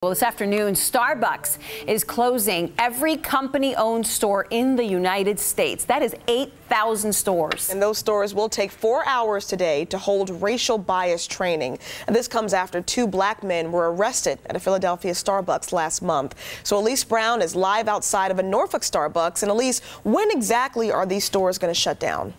Well, this afternoon, Starbucks is closing every company-owned store in the United States. That is 8,000 stores. And those stores will take 4 hours today to hold racial bias training. And this comes after 2 black men were arrested at a Philadelphia Starbucks last month. So Elise Brown is live outside of a Norfolk Starbucks. And Elise, when exactly are these stores going to shut down?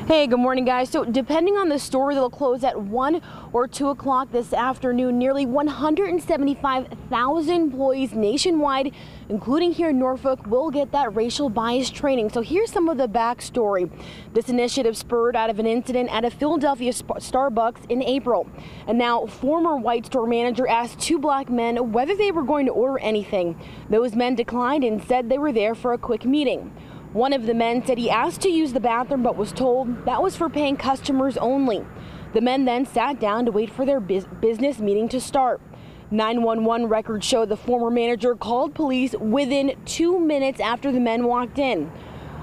Hey, good morning, guys. So depending on the store, they'll close at 1 or 2 o'clock this afternoon. Nearly 175,000 employees nationwide, including here in Norfolk, will get that racial bias training. So here's some of the backstory. This initiative spurred out of an incident at a Philadelphia Starbucks in April. And now former white store manager asked 2 black men whether they were going to order anything. Those men declined and said they were there for a quick meeting. One of the men said he asked to use the bathroom but was told that was for paying customers only. The men then sat down to wait for their business meeting to start. 911 records show the former manager called police within 2 minutes after the men walked in.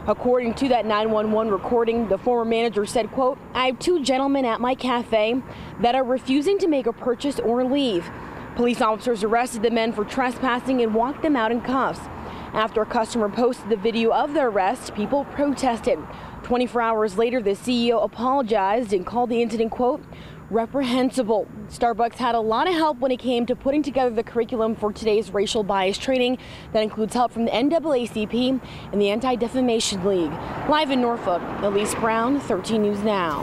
According to that 911 recording, the former manager said, quote, "I have 2 gentlemen at my cafe that are refusing to make a purchase or leave." Police officers arrested the men for trespassing and walked them out in cuffs. After a customer posted the video of the arrest, people protested. 24 hours later, the CEO apologized and called the incident, quote, reprehensible. Starbucks had a lot of help when it came to putting together the curriculum for today's racial bias training. That includes help from the NAACP and the Anti-Defamation League. Live in Norfolk, Elise Brown, 13 News Now.